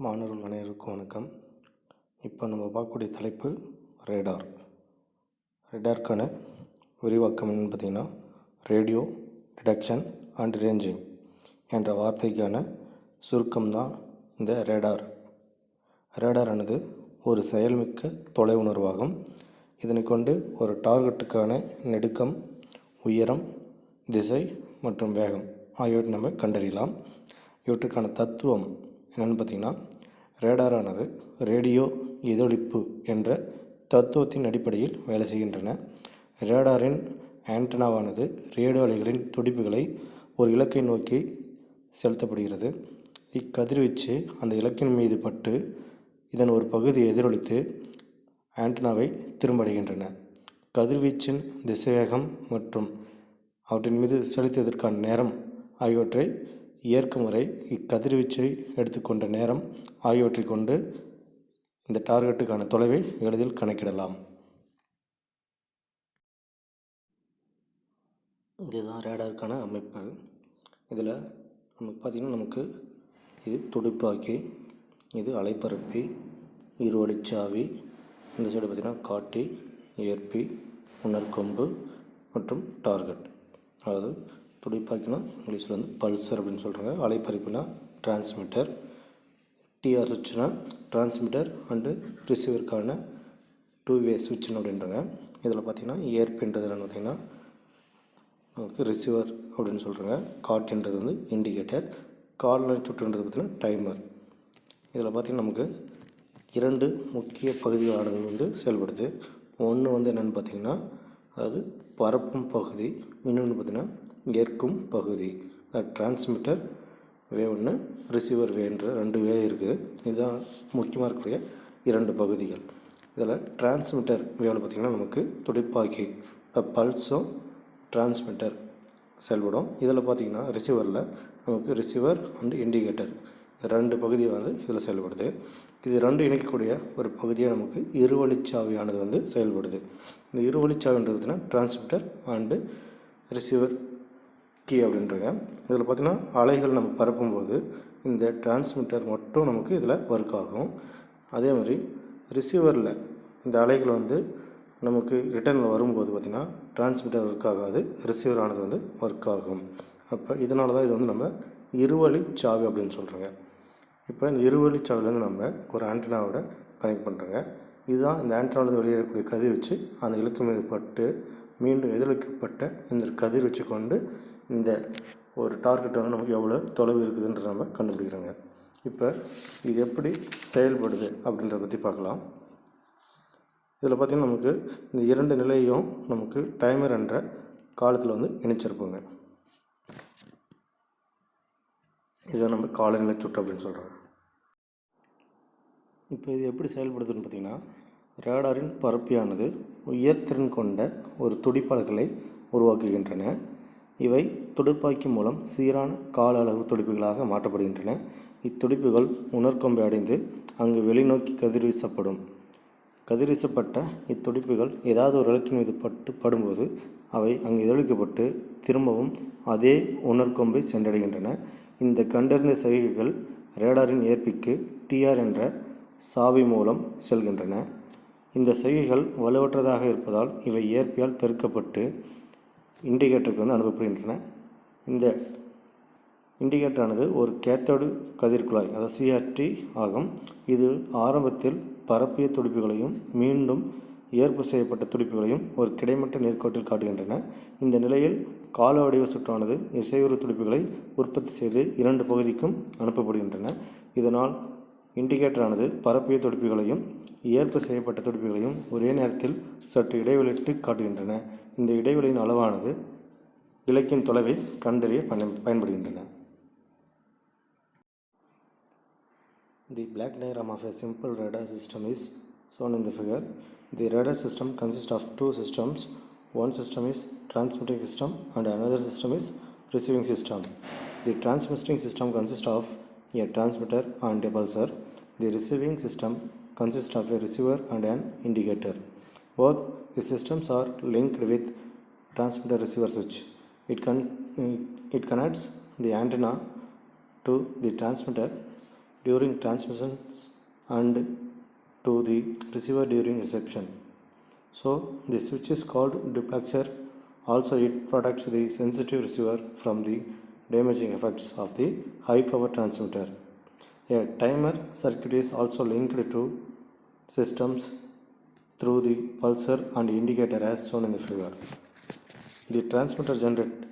மாணவர்கள் அனைவருக்கும் வணக்கம். இப்போ நம்ம பார்க்கக்கூடிய தலைப்பு ரேடார். ரேடாருக்கான விரிவாக்கம் என்னென்னு பார்த்திங்கன்னா, ரேடியோ டிடெக்ஷன் அண்ட் ரேஞ்சிங் என்ற வார்த்தைக்கான சுருக்கம்தான் இந்த ரேடார். ரேடாரானது ஒரு செயல்மிக்க தொலைவுணர்வாகும். இதனை கொண்டு ஒரு டார்கெட்டுக்கான நெடுக்கம், உயரம், திசை மற்றும் வேகம் ஆகியவற்றை நம்ம கண்டறியலாம். இவற்றுக்கான தத்துவம் என்னென்னு பார்த்திங்கன்னா, ரேடாரானது ரேடியோ எதிரொலிப்பு என்ற தத்துவத்தின் அடிப்படையில் வேலை செய்கின்றன. ரேடாரின் ஆண்டனாவானது ரேடியோ அலைகளின் துடிப்புகளை ஒரு இலக்கை நோக்கி செலுத்தப்படுகிறது. இக்கதிர்வீச்சு அந்த இலக்கின் மீது பட்டு இதன் ஒரு பகுதியை எதிரொலித்து ஆண்டனாவை திரும்படைகின்றன. கதிர்வீச்சின் திசைவேகம் மற்றும் அவற்றின் மீது செலுத்தியதற்கான நேரம் ஆகியவற்றை ஏற்கும் முறை இக்கதிர்வீச்சை எடுத்துக்கொண்ட நேரம் ஆகியவற்றை கொண்டு இந்த டார்கெட்டுக்கான தொலைவை எளிதில் கணக்கிடலாம். இதுதான் ரேடாருக்கான அமைப்பு. இதில் நமக்கு பார்த்திங்கன்னா, நமக்கு இது துடிப்பாக்கி, இது அலைப்பரப்பி, இருவழிச்சாவி, இந்த சைடு பார்த்திங்கன்னா காட்டி, ஏற்பி, உணர்கொம்பு மற்றும் டார்கெட். அதாவது துடிப்பாக்கினா இங்கிலீஷில் பல்சர் அப்படின்னு சொல்கிறாங்க. அலைப்பறிப்புனா டிரான்ஸ்மிட்டர், டிஆர் சுவிட்ச்னா டிரான்ஸ்மிட்டர் அண்டு ரிசீவருக்கான 2-வே சுவிட்ச்னு அப்படின்றாங்க. இதில் பார்த்திங்கன்னா ஏற்பின்றது என்னென்னு பார்த்திங்கன்னா நமக்கு ரிசீவர் அப்படின்னு சொல்கிறாங்க. காட்டுன்றது இண்டிகேட்டர், கால்நடை சுற்றுன்றது பார்த்திங்கன்னா டைமர். இதில் பார்த்திங்கன்னா நமக்கு 2 முக்கிய பகுதிகளானது செயல்படுது. ஒன்று என்னென்னு பார்த்திங்கன்னா, அதாவது பரப்பும் பகுதி, இன்னொன்று பார்த்திங்கன்னா ஏற்கும் பகுதி. டிரான்ஸ்மிட்டர் வே ஒன்று, ரிசீவர் வேன்ற 2 வே இருக்குது. இதுதான் முக்கியமாக இருக்கக்கூடிய 2 பகுதிகள். இதில் டிரான்ஸ்மிட்டர் வேவில் பார்த்திங்கன்னா நமக்கு துடிப்பாக்கி, இப்போ பல்ஸும் டிரான்ஸ்மிட்டர் செயல்படும். இதில் பார்த்திங்கன்னா ரிசீவரில் நமக்கு ரிசீவர் அண்ட் இண்டிகேட்டர் 2 பகுதியை இதில் செயல்படுது. இது 2 இணைக்கக்கூடிய ஒரு பகுதியாக நமக்கு இருவழிச்சாவியானது செயல்படுது. இந்த இருவழிச்சாவின்றது பார்த்திங்கன்னா டிரான்ஸ்மிட்டர் அண்டு ரிசீவர் கீ அப்படின்றாங்க. இதில் பார்த்திங்கன்னா அலைகள் நம்ம பரப்பும்போது இந்த டிரான்ஸ்மிட்டர் மட்டும் நமக்கு இதில் ஒர்க் ஆகும். அதே மாதிரி ரிசீவரில் இந்த அலைகள் நமக்கு ரிட்டர்னில் வரும்போது பார்த்திங்கன்னா டிரான்ஸ்மிட்டர் ஒர்க் ஆகாது, ரிசீவர் ஆனது ஒர்க் ஆகும். அப்போ இதனால தான் இது நம்ம இருவழிச்சாவி அப்படின்னு சொல்கிறாங்க. இப்போ இந்த இருவழிச்சாவிலேருந்து நம்ம ஒரு ஆண்டனாவோட கனெக்ட் பண்ணுறோங்க. இதுதான் இந்த ஆண்டனாவில் வெளியேறக்கூடிய கதிர்வீச்சு அந்த இலக்கு மீது பட்டு மீண்டும் எதிரொலிக்கப்பட்ட இந்த கதிர்வீச்சு கொண்டு இந்த ஒரு டார்கெட் நமக்கு எவ்வளோ தொலைவு இருக்குதுன்ற நம்ம கண்டுபிடிக்கிறோங்க. இப்போ இது எப்படி செயல்படுது அப்படின்றத பற்றி பார்க்கலாம். இதில் பார்த்திங்கன்னா நமக்கு இந்த 2 நிலையும் நமக்கு டைமர் என்ற காலத்தில் இணைச்சிருப்போங்க. இதை நம்ம காலநிலை சுற்று அப்படின்னு சொல்கிறோம். இப்போ இது எப்படி செயல்படுதுன்னு பார்த்திங்கன்னா, ரேடாரின் பரப்பியானது உயர்திறன் கொண்ட ஒரு துடிப்பாளர்களை உருவாக்குகின்றன. இவை துடிப்பாக்கி மூலம் சீரான கால அளவு துடிப்புகளாக மாற்றப்படுகின்றன. இத்துடிப்புகள் உணர்கொம்பை அடைந்து அங்கு வெளிநோக்கி கதிர்வீசப்படும். கதிர்வீசப்பட்ட இத்துடிப்புகள் ஏதாவது ஒரு இலக்கின் மீது படும்போது அவை அங்கு எதிரொலிக்கப்பட்டு திரும்பவும் அதே உணர்கொம்பை சென்றடைகின்றன. இந்த கண்டறிந்த சைகைகள் ரேடாரின் ஏற்பிக்கு டிஆர் என்ற சாவி மூலம் செல்கின்றன. இந்த சைகைகள் வலுவற்றதாக இருப்பதால் இவை ஏற்பியால் பெருக்கப்பட்டு இண்டிகேட்டருக்கு அனுப்பப்படுகின்றன. இந்த இண்டிகேட்டரானது ஒரு கேத்தோடு கதிர்குழாய், அதாவது சிஆர்டி ஆகும். இது ஆரம்பத்தில் பரப்பிய துடிப்புகளையும் மீண்டும் ஏற்பு செய்யப்பட்ட துடிப்புகளையும் ஒரு கிடைமட்ட நேர்கோட்டில் காட்டுகின்றன. இந்த நிலையில் கால வடிவ சுற்றானது இசையுறு துடிப்புகளை உற்பத்தி செய்து 2 பகுதிக்கும் அனுப்பப்படுகின்றன. இதனால் இண்டிகேட்டரானது பரப்பிய துடிப்புகளையும் ஏற்பு செய்யப்பட்ட துடிப்புகளையும் ஒரே நேரத்தில் சற்று இடைவெளிட்டு காட்டுகின்றன. இந்த இடைவெளியின் அளவானது இலக்கின் தொலைவை கண்டறிய பயன்படுகின்றன. The black diagram of a simple radar system is shown in the figure. The radar system consists of 2 systems. One system is transmitting system and another system is receiving system. The transmitting system consists of a transmitter and a pulsar. The receiving system consists of a receiver and an indicator. Both the systems are linked with transmitter receiver switch. It connects the antenna to the transmitter during transmissions and to the receiver during reception. So the switch is called duplexer. Also it protects the sensitive receiver from the damaging effects of the high power transmitter. A timer circuit is also linked to systems through the pulsar and indicator as shown in the figure. The transmitter generates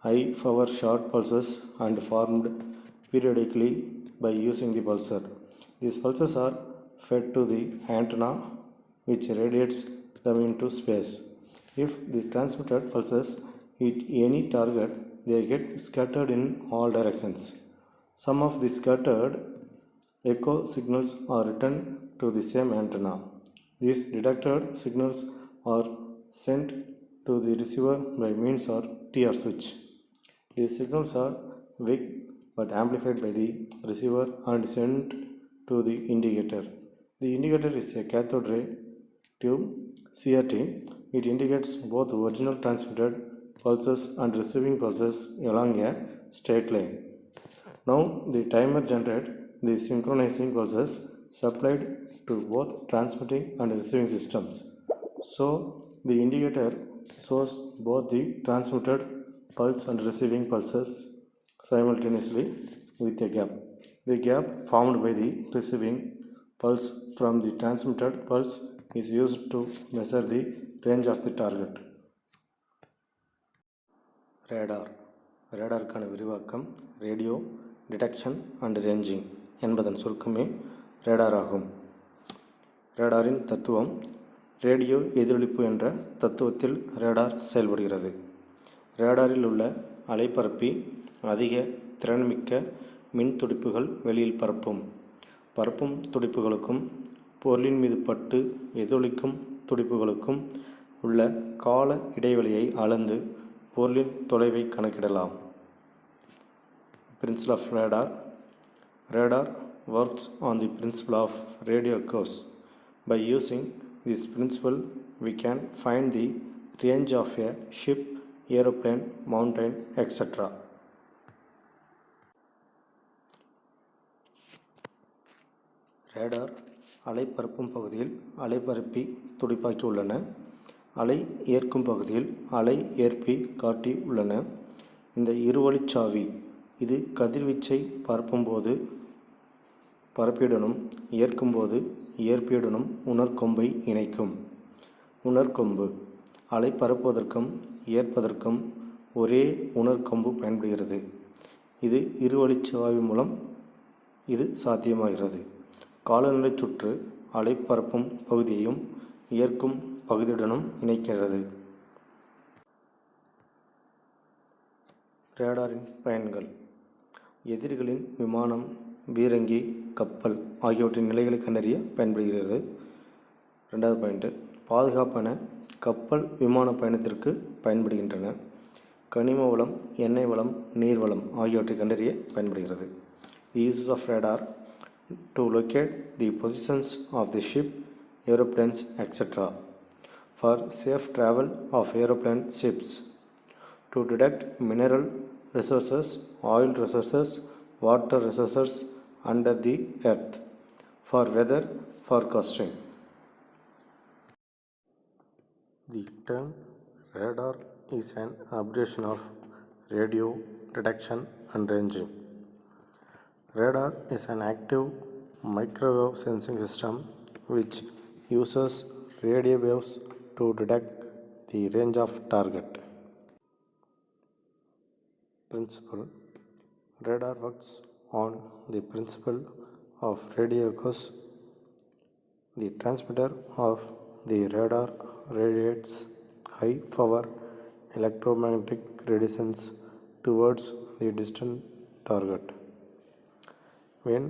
high power short pulses and formed periodically by using the pulsar. These pulses are fed to the antenna which radiates them into space. If the transmitted pulses hit any target, they get scattered in all directions. Some of the scattered echo signals are returned to the same antenna. These detected signals are sent to the receiver by means of TR switch. These signals are weak but amplified by the receiver and sent to the indicator. The indicator is a cathode ray tube CRT. It indicates both original transmitted pulses and receiving pulses along a straight line. Now the timer generates the synchronizing pulses supplied to both transmitting and receiving systems. So the indicator shows both the transmitted pulse and receiving pulses simultaneously with a gap. The gap formed by the receiving pulse from the transmitted pulse is used to measure the range of the target. Radar ரேடாருக்கான விரிவாக்கம் radio detection and ranging என்பதன் சுருக்கமே radar ஆகும். ரேடாரின் தத்துவம் radio எதிரொலிப்பு என்ற தத்துவத்தில் radar செயல்படுகிறது. ரேடாரில் உள்ள அலைப்பரப்பி அதிக திறன்மிக்க மின் துடிப்புகள் வெளியில் பரப்பும் துடிப்புகளுக்கும் பொருளின் மீது பட்டு எதிரொலிக்கும் துடிப்புகளுக்கும் உள்ள கால இடைவெளியை அளந்து பொருளின் தொலைவை கணக்கிடலாம். Principle of radar. Radar works on the principle of radio echoes. By using this principle, we can find the range of a ship, aeroplane, mountain, etc. Radar அலை பரப்பும் பகுதியில் அலைப்பரப்பி துடிப்பாக்கி உள்ளன. அலை ஏற்கும் பகுதியில் அலை ஏற்பி காட்டி உள்ளன. இந்த இருவழிச்சாவி இது கதிர்வீச்சை பரப்பும்போது பரப்பியுடனும் ஏற்கும்போது ஏற்பியுடனும் உணர்கொம்பை இணைக்கும். உணர்கொம்பு அலை பரப்புவதற்கும் ஏற்பதற்கும் ஒரே உணர்கொம்பு பயன்படுகிறது. இது இருவழிச்சாவி மூலம் இது சாத்தியமாகிறது. காலநிலை சுற்று அலை பரப்பும் பகுதியையும் ஏற்கும் பகுதியுடனும் இணைக்கிறது. ரேடாரின் பயன்கள் எதிரிகளின் விமானம், பீரங்கி, கப்பல் ஆகியவற்றின் நிலைகளை கண்டறிய பயன்படுகிறது. ரெண்டாவது பாயிண்ட்டு, பாதுகாப்பான கப்பல் விமான பயணத்திற்கு பயன்படுகின்றன. கனிம வளம், எண்ணெய் வளம், நீர்வளம் ஆகியவற்றை கண்டறிய பயன்படுகிறது. The use of radar to locate the positions of the ship, aeroplanes, etc. For safe travel of aeroplane ships. To detect mineral resources, oil resources, water resources under the earth. For weather forecasting. The term radar is an abbreviation of radio detection and ranging. Radar is an active microwave sensing system which uses radio waves to detect the range of target. Principle. Radar works on the principle of radio echoes. The transmitter of the radar radiates high power electromagnetic radiations towards the distant target. When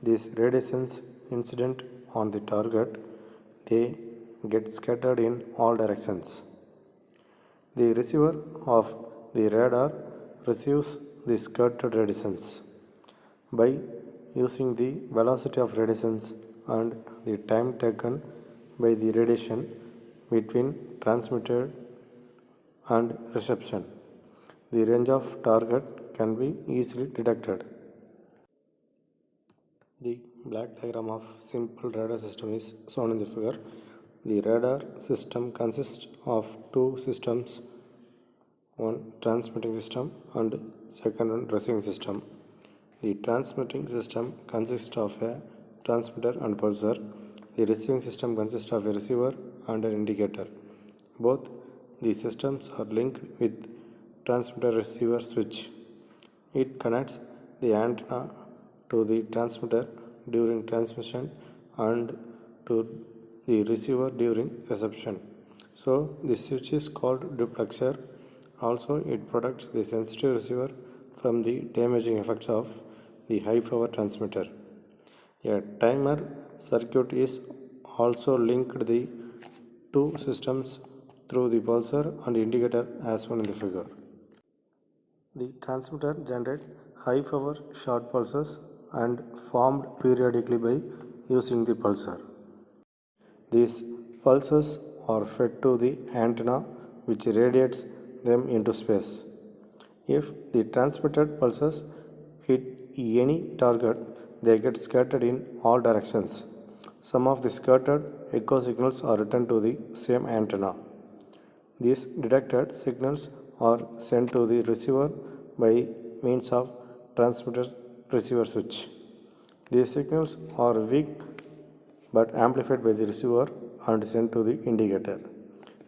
these radiations incident on the target, they get scattered in all directions. The receiver of the radar receives the scattered radiations. By using the velocity of radiations and the time taken by the radiation between transmitted and reception, the range of target can be easily detected. Black diagram of simple radar system is shown in the figure. The radar system consists of two systems, one transmitting system and second one receiving system. The transmitting system consists of a transmitter and pulsar. The receiving system consists of a receiver and an indicator. Both the systems are linked with transmitter receiver switch. It connects the antenna to the transmitter during transmission and to the receiver during reception. So the switch is called duplexer. Also, it protects the sensitive receiver from the damaging effects of the high power transmitter. A timer circuit is also linked the two systems through the pulsar and indicator as shown in the figure. The transmitter generates high power short pulses and formed periodically by using the pulsar. These pulses are fed to the antenna which radiates them into space. If the transmitted pulses hit any target, they get scattered in all directions. Some of the scattered echo signals are returned to the same antenna. These detected signals are sent to the receiver by means of transmitter receiver switch. These signals are weak but amplified by the receiver and sent to the indicator.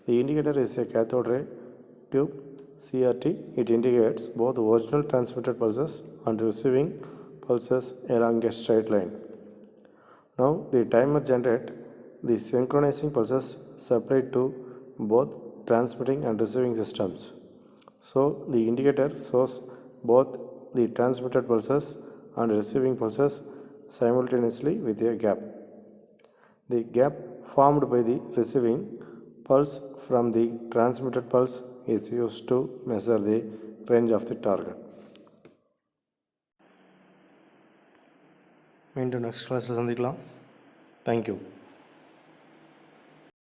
The indicator is a cathode ray tube CRT. It indicates both original transmitted pulses and receiving pulses along a straight line. Now the timer generates the synchronizing pulses separate to both transmitting and receiving systems. So the indicator shows both the transmitted pulses and receiving pulses simultaneously with a gap. The gap formed by the receiving pulse from the transmitted pulse is used to measure the range of the target. மீண்டும் next கிளாஸில் சந்திக்கலாம். Thank you.